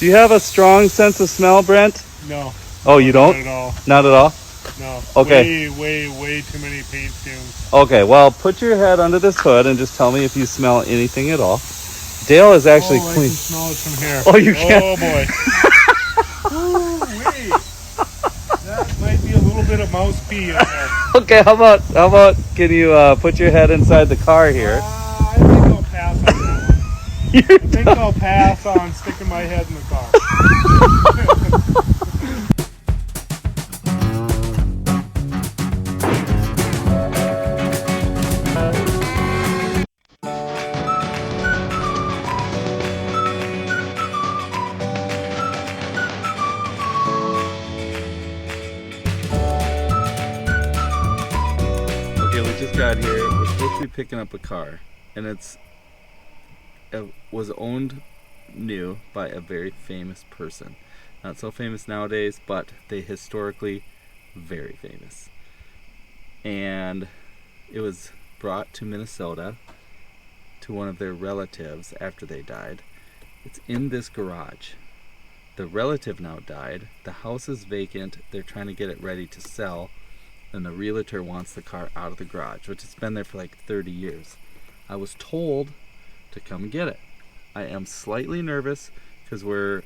Do you have a strong sense of smell, Brent? No. Oh, you don't? Not at all. Not at all? No. Okay. Way too many paint fumes. Okay, well, put your head under this hood and just tell me if you smell anything at all. Dale is actually I clean. can smell it from here. Oh, you can? Oh, boy. Ooh-wee. That might be a little bit of mouse pee in there. Okay, how about, can you put your head inside the car here? I think I'll pass on that one. I think I'll pass on sticking my head in the car. Okay, we just got here. We're supposed to be picking up a car, and it was owned new by a very famous person. Not so famous nowadays, but they historically very famous. And it was brought to Minnesota to one of their relatives after they died. It's in this garage. The relative now died. The house is vacant. They're trying to get it ready to sell. And the realtor wants the car out of the garage, which has been there for like 30 years. I was told to come get it. I am slightly nervous because we're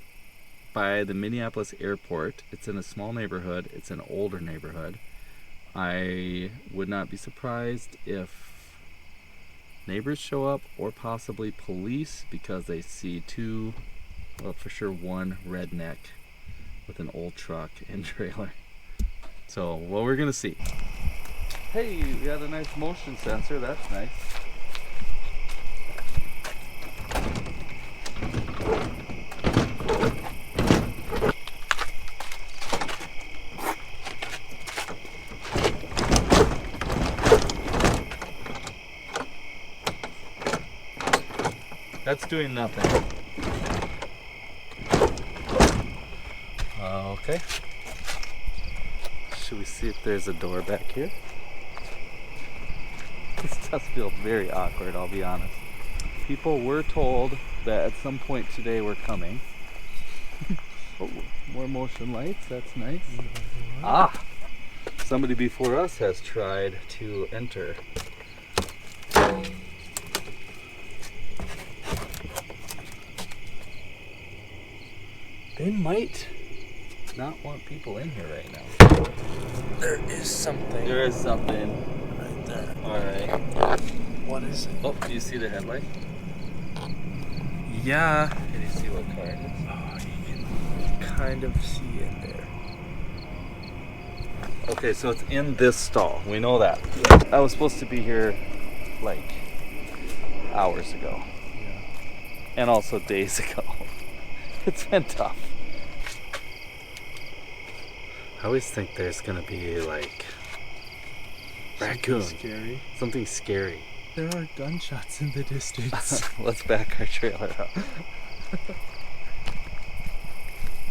by the Minneapolis airport. It's in a small neighborhood. It's an older neighborhood. I would not be surprised if neighbors show up or possibly police because they see two, well, for sure one redneck with an old truck and trailer. So, well, we're gonna see. Hey, we got a nice motion sensor. That's nice. That's doing nothing. Okay. Should we see if there's a door back here? This does feel very awkward, I'll be honest. People were told that at some point today we're coming. Oh, more motion lights, that's nice. Ah! Somebody before us has tried to enter. They might not want people in here right now. There is something. There is something. Right there. Alright. What is it? Oh, do you see the headlight? Yeah. Can you see what car it is? Oh, you can kind of see in there. Okay, so it's in this stall. We know that. Yeah. I was supposed to be here like hours ago. Yeah. And also days ago. It's been tough. I always think there's gonna be like raccoon. Scary. Something scary. There are gunshots in the distance. Let's back our trailer up.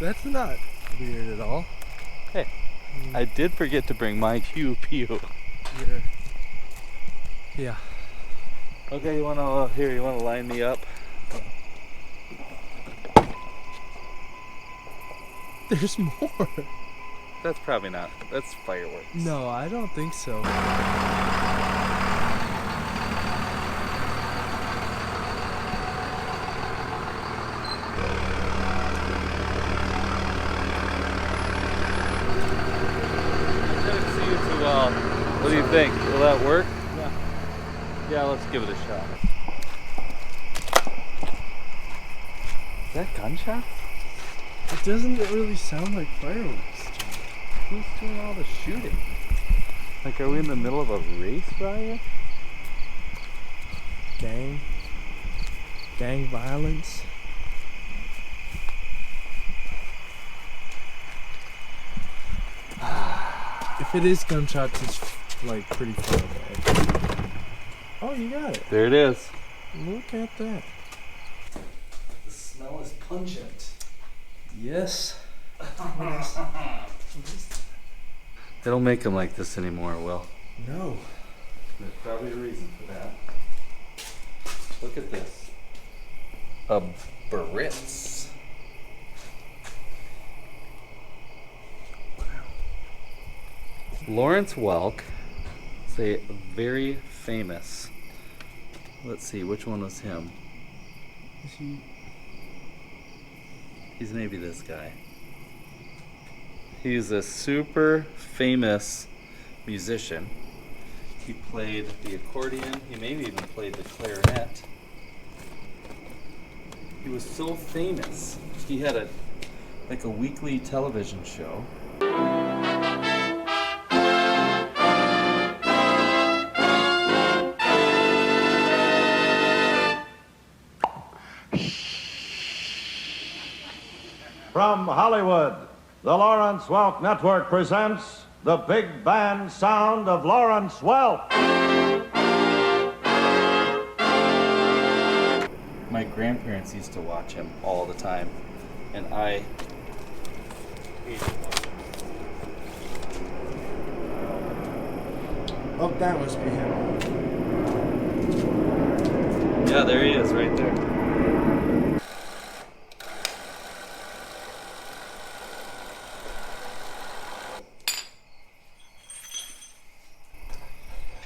That's not weird at all. Hey, I did forget to bring my pew pew. Yeah. Okay, you wanna line me up? There's more. That's probably not. That's fireworks. No, I don't think so. I didn't see you too well. What do you think? Will that work? Yeah. Yeah, let's give it a shot. Is that gunshot? It doesn't really sound like fireworks. Who's doing all the shooting? Like, are we in the middle of a race, Brian? Gang violence. If it is gunshots, it's like pretty far away. Oh, you got it. There it is. Look at that. The smell is pungent. Yes. They don't make them like this anymore, Will. No. There's probably a reason for that. Look at this. A Baritz. Lawrence Welk is a very famous. Let's see, which one was him? Is he? He's maybe this guy. He's a super famous musician. He played the accordion. He maybe even played the clarinet. He was so famous. He had a weekly television show. From Hollywood, the Lawrence Welk Network presents the big band sound of Lawrence Welk. My grandparents used to watch him all the time, and I hated watching him. Oh, that must be him. Yeah, there he is, right there.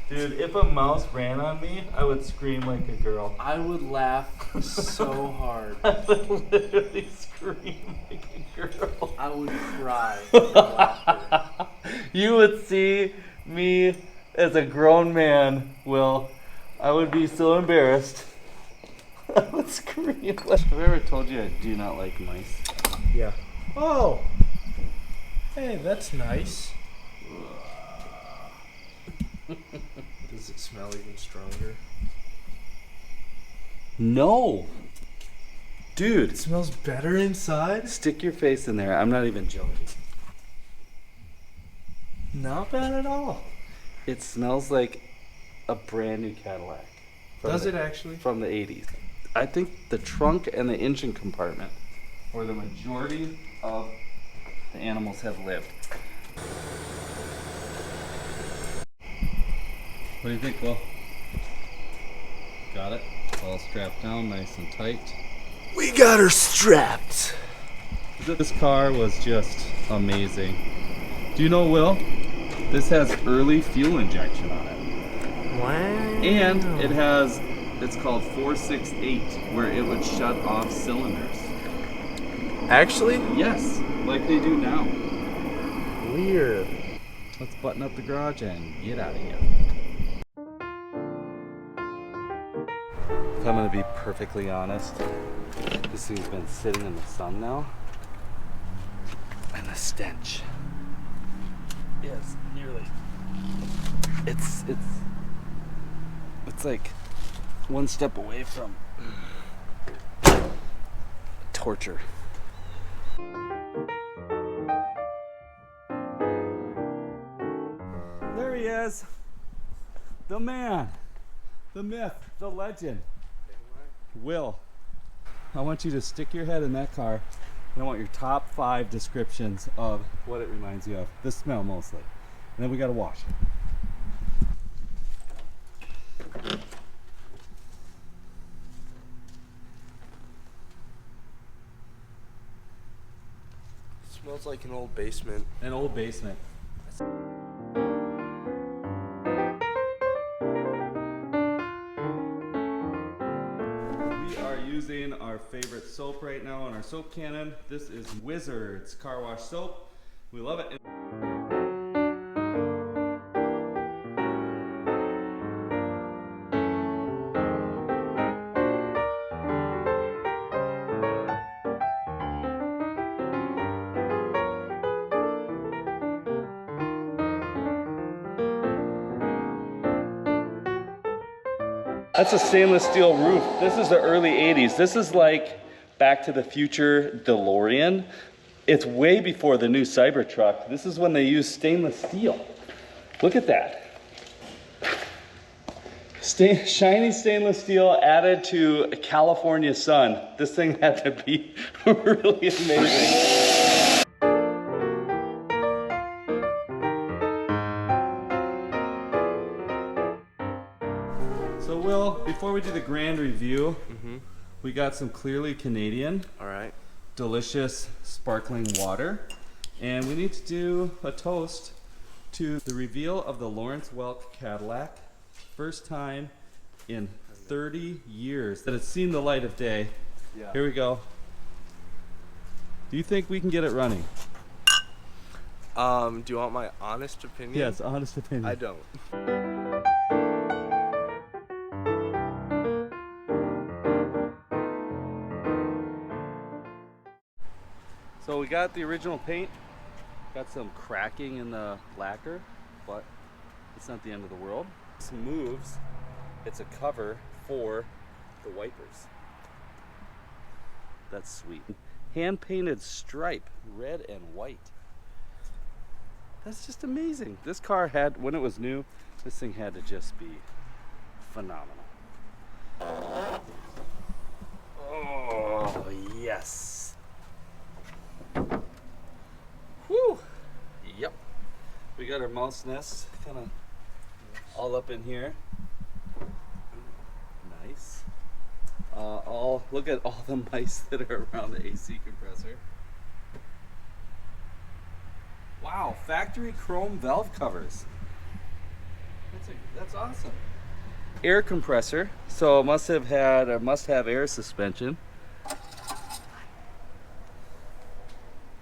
Dude, if a mouse ran on me, I would scream like a girl. I would laugh so hard. I would literally scream like a girl. I would cry from laughter. You would see me as a grown man, Will. I would be so embarrassed. I would scream. Have I ever told you I do not like mice? Yeah. Oh. Hey, that's nice. Does it smell even stronger? No. Dude. It smells better inside? Stick your face in there. I'm not even joking. Not bad at all. It smells like a brand new Cadillac. Does it actually? From the 80s. I think the trunk and the engine compartment where the majority of the animals have lived. What do you think, Will? Got it? All strapped down, nice and tight. We got her strapped. This car was just amazing. Do you know, Will? This has early fuel injection on it. Wow. And it has, it's called 468, where it would shut off cylinders. Actually? Yes, like they do now. Weird. Let's button up the garage and get out of here. If I'm gonna be perfectly honest, this thing's been sitting in the sun now. And the stench is nearly, it's like one step away from torture. There he is. The man, the myth, the legend. Will, I want you to stick your head in that car, and I want your top 5 descriptions of what it reminds you of. The smell mostly. And then we gotta wash it. Smells like an old basement. An old basement. We are using our favorite soap right now on our soap cannon. This is Wizard's car wash soap. We love it. That's a stainless steel roof. This is the early 80s. This is like Back to the Future DeLorean. It's way before the new Cybertruck. This is when they used stainless steel. Look at that. Shiny stainless steel added to a California sun. This thing had to be really amazing. So Will, before we do the grand review, we got some clearly Canadian, All right. delicious sparkling water, and we need to do a toast to the reveal of the Lawrence Welk Cadillac. First time in 30 years that it's seen the light of day. Yeah. Here we go. Do you think we can get it running? Do you want my honest opinion? Yes, honest opinion. I don't. So we got the original paint, got some cracking in the lacquer, but it's not the end of the world. This moves, it's a cover for the wipers. That's sweet. Hand painted stripe, red and white. That's just amazing. This car had, when it was new, this thing had to just be phenomenal. Oh, yes. Whew. Yep. We got our mouse nest kind of all up in here. Nice. Look at all the mice that are around the AC compressor. Wow, factory chrome valve covers. That's awesome. Air compressor, so it must have had or must have air suspension.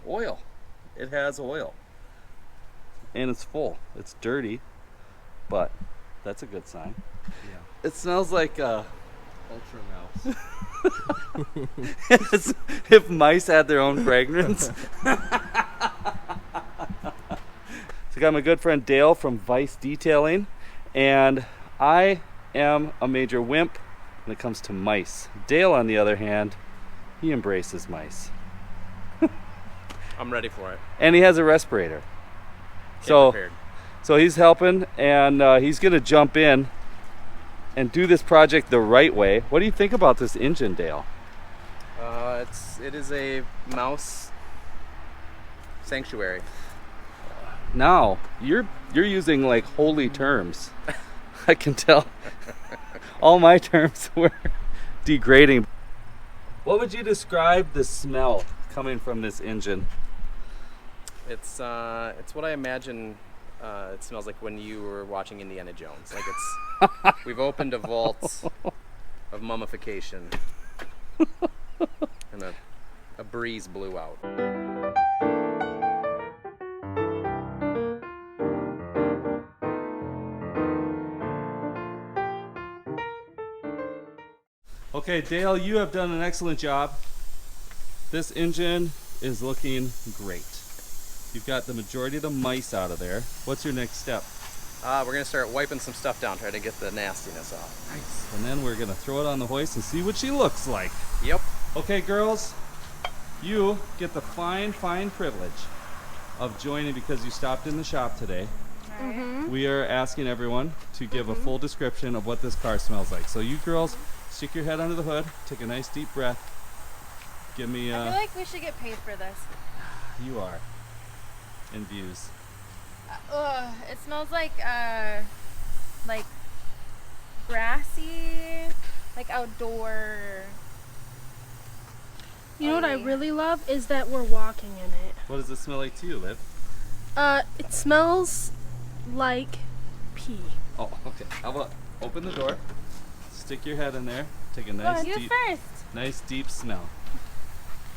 Oil. It has oil. And it's full. It's dirty, but that's a good sign. Yeah. It smells like Ultra mouse. if mice had their own fragrance. So I got my good friend Dale from Vice Detailing, and I am a major wimp when it comes to mice. Dale, on the other hand, he embraces mice. I'm ready for it. And he has a respirator. Came prepared. So he's helping, and he's going to jump in and do this project the right way. What do you think about this engine, Dale? It is a mouse sanctuary. Now, you're using like holy terms. I can tell. All my terms were degrading. What would you describe the smell coming from this engine? It's what I imagine it smells like when you were watching Indiana Jones. Like we've opened a vault of mummification, and a breeze blew out. Okay, Dale, you have done an excellent job. This engine is looking great. You've got the majority of the mice out of there. What's your next step? We're gonna start wiping some stuff down, try to get the nastiness off. Nice. And then we're gonna throw it on the hoist and see what she looks like. Yep. Okay, girls, you get the fine privilege of joining because you stopped in the shop today. We are asking everyone to give a full description of what this car smells like. So you girls, stick your head under the hood, take a nice deep breath. Give me I feel like we should get paid for this. You are. In views. It smells like grassy, like outdoor. You know what I really love is that we're walking in it. What does it smell like to you, Liv? It smells like pee. Oh, okay. How about open the door, stick your head in there, take a nice You deep, first. nice deep smell.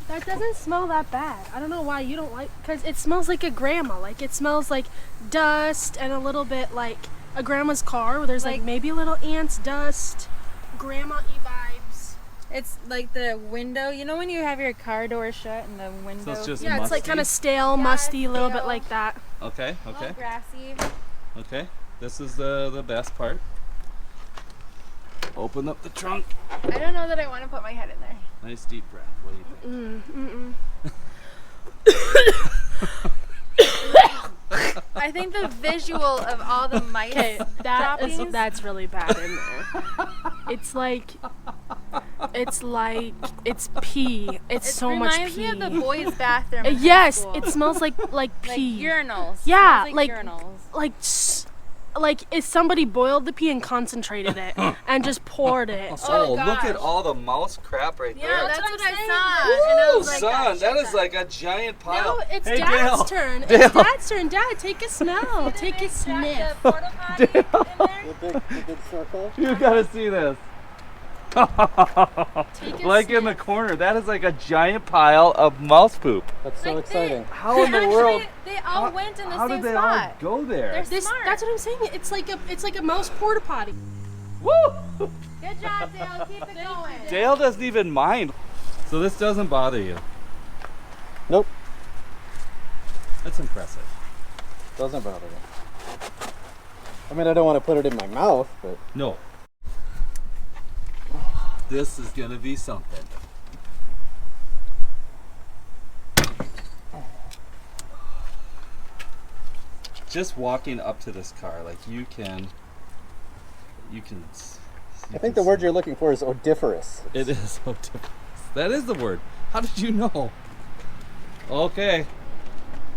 That doesn't smell that bad. I don't know why you don't like, because it smells like a grandma. Like it smells like dust and a little bit like a grandma's car where there's like maybe little ants, dust, grandma-y vibes. It's like the window. You know when you have your car door shut and the window. So it's just Yeah, it's like musty? kind of stale, Yeah, musty, a little bit stale. like that. Okay, a little okay, grassy. okay. This is the best part. Open up the trunk. I don't know that I want to put my head in there. Nice deep breath. What do you think? I think the visual of all the mice droppings. That's really bad in there. It's like it's pee. It's It so much reminds pee. me of the boys' bathroom. In high Yes, school. it smells like like pee. urinals. Yeah, Smells like urinals. like like if somebody boiled the pee and concentrated it and just poured it. Oh, look at all the mouse crap right there. Yeah, that's what I saw. Woo, And I was like, son, that is like a giant pile. No, it's Hey, Dad's Dale. turn. Dale. It's Dad's turn. Dad, take a smell. Take a sniff. The porta potty in there. The big circle. You gotta see this. Take a Like in the sniff. corner, that is like a giant pile of mouse poop. That's so Like, exciting. How in the world? They all went in the How same did they spot. all go there? They're This, smart. that's what I'm saying. It's like a mouse porta potty. Woo! Good job, Dale. Keep it going. Dale doesn't even mind. So this doesn't bother you. Nope. That's impressive. Doesn't bother me. I mean, I don't want to put it in my mouth, but No. This is gonna be something. Just walking up to this car, like you can. I think the word you're looking for is odoriferous. It is odoriferous. That is the word. How did you know? Okay.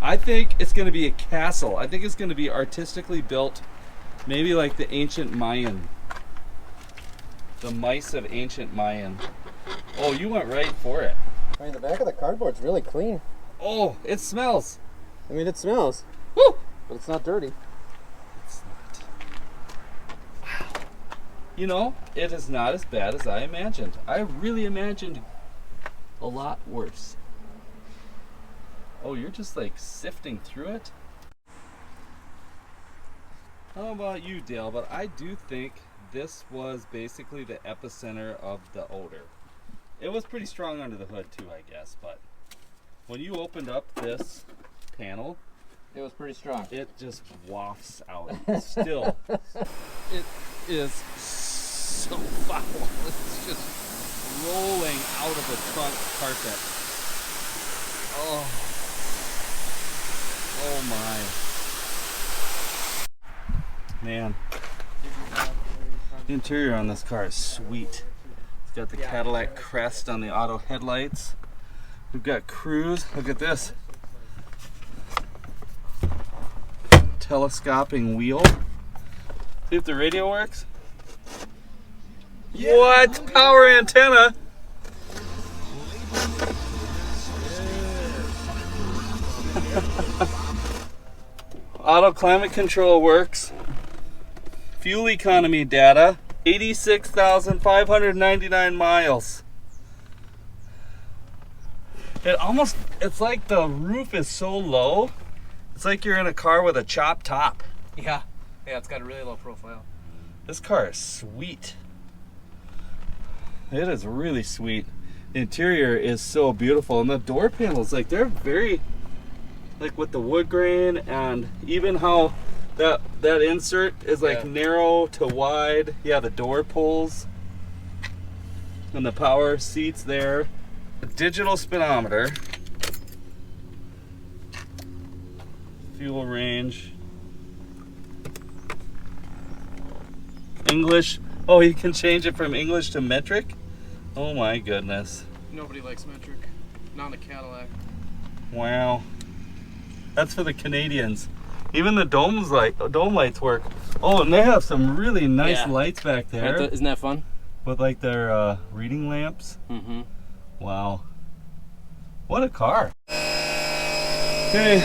I think it's going to be a castle. I think it's going to be artistically built, maybe like the ancient Mayan. The mice of ancient Mayan. Oh, you went right for it. I mean, the back of the cardboard's really clean. Oh, it smells. I mean, it smells, Woo! but it's not dirty. It's not. Wow. You know, it is not as bad as I imagined. I really imagined a lot worse. Oh, you're just like sifting through it? I don't know about you, Dale, but I do think this was basically the epicenter of the odor. It was pretty strong under the hood too, I guess, but when you opened up this panel, It was pretty strong. it just wafts out. Still, it is so foul. It's just rolling out of the trunk carpet. Oh my. Man. The interior on this car is sweet. It's got the Cadillac crest on the auto headlights. We've got cruise. Look at this. Telescoping wheel. See if the radio works. What? Power antenna? Auto climate control works. Fuel economy data, 86,599 miles. It's like the roof is so low. It's like you're in a car with a chopped top. Yeah, it's got a really low profile. This car is sweet. It is really sweet. The interior is so beautiful, and the door panels, like they're very, like with the wood grain, and even how that insert is like narrow to wide. Yeah, the door pulls, and the power seats there. A digital speedometer, fuel range, English. Oh, you can change it from English to metric. Oh my goodness. Nobody likes metric. Not a Cadillac. Wow. That's for the Canadians. Even the dome lights work. Oh, and they have some really nice Yeah. lights back there Isn't that fun? with like their reading lamps. Mm-hmm. Wow. What a car. Okay,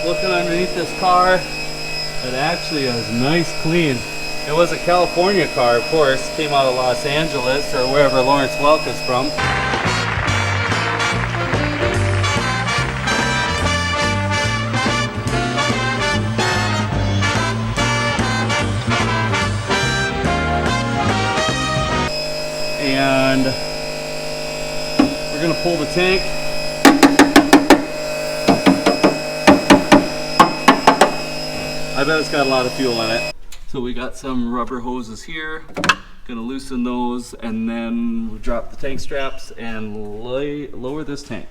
looking underneath this car. It actually is nice clean. It was a California car, of course. Came out of Los Angeles or wherever Lawrence Welk is from. And we're gonna pull the tank. I bet it's got a lot of fuel in it. So we got some rubber hoses here. Gonna loosen those, and then we'll drop the tank straps and lower this tank.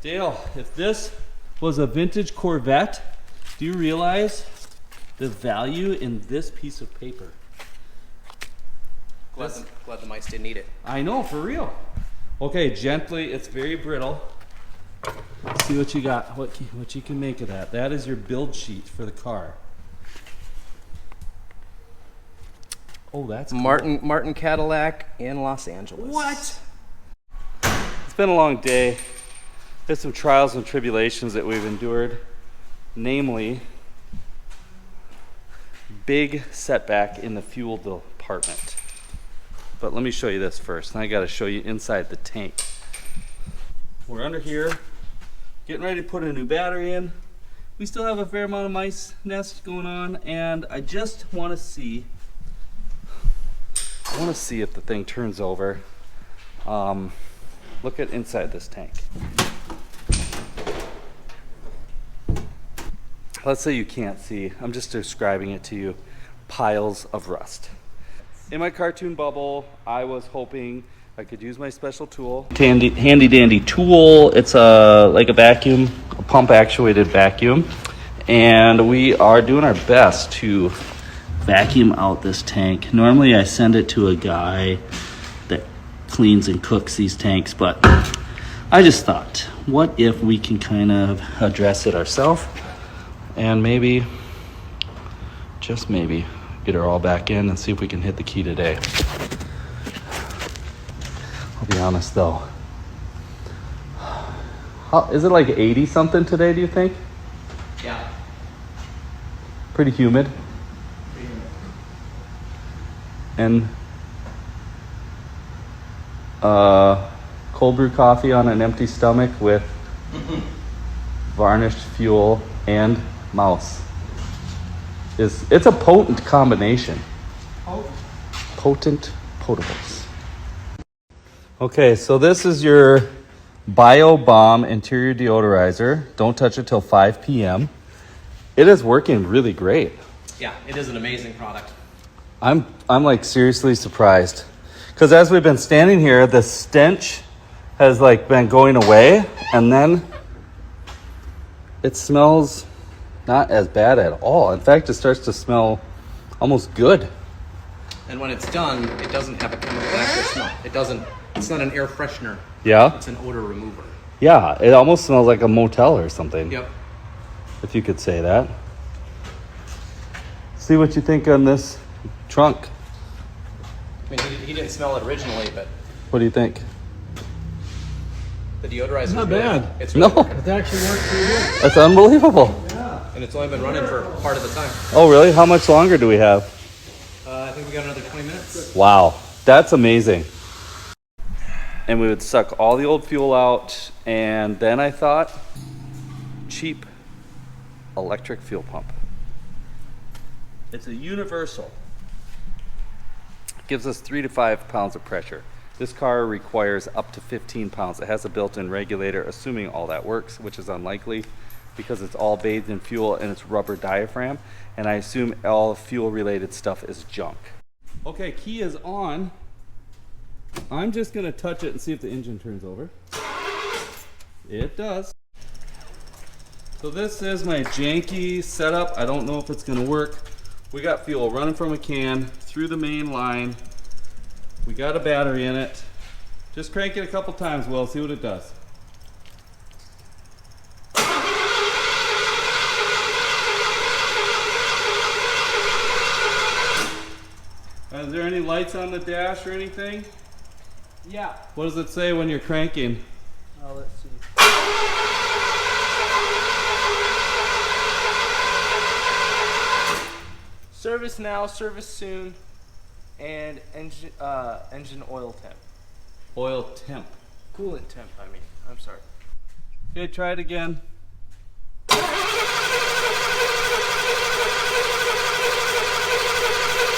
Dale, if this was a vintage Corvette, do you realize the value in this piece of paper? Glad the mice didn't eat it. I know, for real. Okay, gently, it's very brittle. Let's see what you got, what you can make of that. That is your build sheet for the car. Oh, that's cool. Martin Cadillac in Los Angeles. What? It's been a long day. There's some trials and tribulations that we've endured, namely big setback in the fuel department. But let me show you this first. Then I got to show you inside the tank. We're under here, getting ready to put a new battery in. We still have a fair amount of mice nests going on, and I just want to see. I want to see if the thing turns over. Look at inside this tank. Let's say you can't see. I'm just describing it to you. Piles of rust. In my cartoon bubble, I was hoping I could use my special tool. Handy dandy tool. It's like a vacuum, a pump actuated vacuum. And we are doing our best to vacuum out this tank. Normally I send it to a guy that cleans and cooks these tanks, but I just thought, what if we can kind of address it ourselves and maybe, just maybe, get her all back in and see if we can hit the key today. I'll be honest though. Is it like 80 something today, do you think? Yeah. Pretty humid. And cold brew coffee on an empty stomach with varnished fuel and mouse. It's a potent combination. Potent potables. Okay, so this is your Bio Bomb interior deodorizer. Don't touch it till 5 p.m. It is working really great. Yeah, it is an amazing product. I'm like seriously surprised, because as we've been standing here, the stench has like been going away, and then it smells not as bad at all. In fact, it starts to smell almost good. And when it's done, it doesn't have a chemical after smell. It's not an air freshener. Yeah? It's an odor remover. Yeah, it almost smells like a motel or something. Yep. If you could say that. See what you think on this trunk. I mean, he didn't smell it originally, but What do you think? the deodorizer is Not really, bad. It's really No. good. It actually works pretty good. That's unbelievable. And it's only been running for part of the time. Oh, really? How much longer do we have? I think we got another 20 minutes. Wow, that's amazing. And we would suck all the old fuel out, and then I thought, cheap electric fuel pump. It's a universal. Gives us 3 to 5 pounds of pressure. This car requires up to 15 pounds. It has a built-in regulator, assuming all that works, which is unlikely because it's all bathed in fuel and it's rubber diaphragm, and I assume all fuel-related stuff is junk. Okay, key is on. I'm just gonna touch it and see if the engine turns over. It does. So this is my janky setup. I don't know if it's gonna work. We got fuel running from a can through the main line. We got a battery in it. Just crank it a couple times, Will, see what it does. Is there any lights on the dash or anything? Yeah. What does it say when you're cranking? Let's see. Service now, service soon, and engine oil temp. Oil temp. Coolant temp, I mean. I'm sorry. Okay, try it again.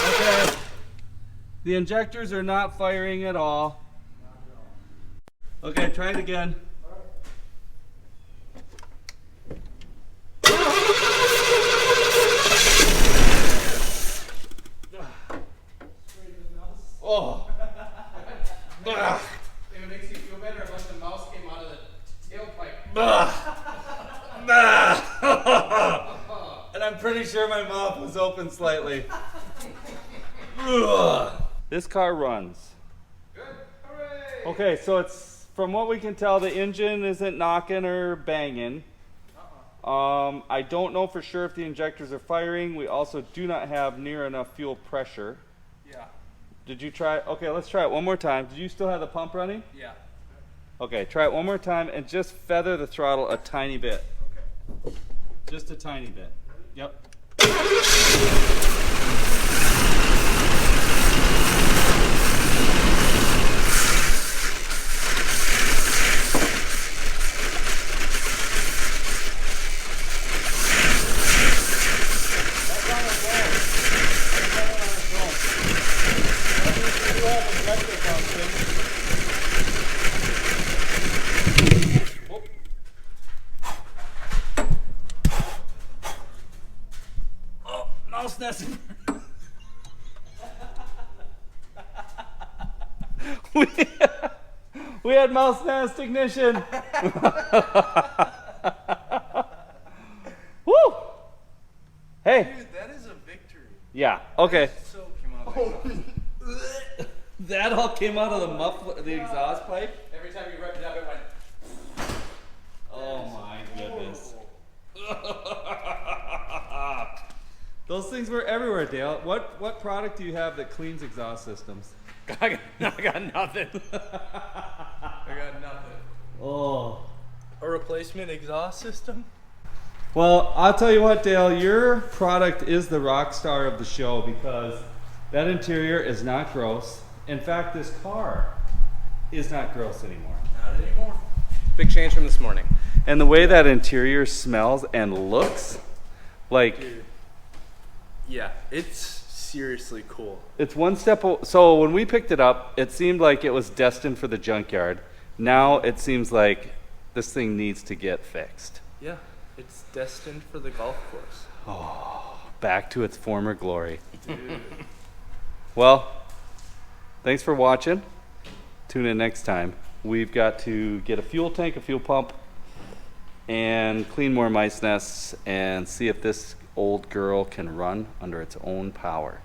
Okay. The injectors are not firing at all. Okay, try it again. Oh. If it makes you feel better, unless the mouse came out of the tailpipe. And I'm pretty sure my mouth was open slightly. This car runs. Good. Hooray! Okay, so it's, from what we can tell, the engine isn't knocking or banging. I don't know for sure if the injectors are firing. We also do not have near enough fuel pressure. Yeah. Did you try? Okay, let's try it one more time. Did you still have the pump running? Yeah. Okay, try it one more time and just feather the throttle a tiny bit. Okay. Just a tiny bit. Yep. Oh, mouse nest. we had mouse nest ignition. Woo! Hey. Dude, that is a victory. Yeah. Okay. So came out. That all came out of the muffler, the exhaust pipe. Every time you revved it up, it went. Oh my goodness. Those things were everywhere, Dale. What product do you have that cleans exhaust systems? I got nothing. I got nothing. Oh. A replacement exhaust system? Well, I'll tell you what, Dale, your product is the rock star of the show because that interior is not gross. In fact, this car is not gross anymore. Not anymore. Big change from this morning. And the way that interior smells and looks, like Dude. Yeah, it's seriously cool. it's one step. So when we picked it up, it seemed like it was destined for the junkyard. Now it seems like this thing needs to get fixed. Yeah, it's destined for the golf course. Back to its former glory. Dude. Well, thanks for watching. Tune in next time. We've got to get a fuel tank, a fuel pump, and clean more mice nests and see if this old girl can run under its own power.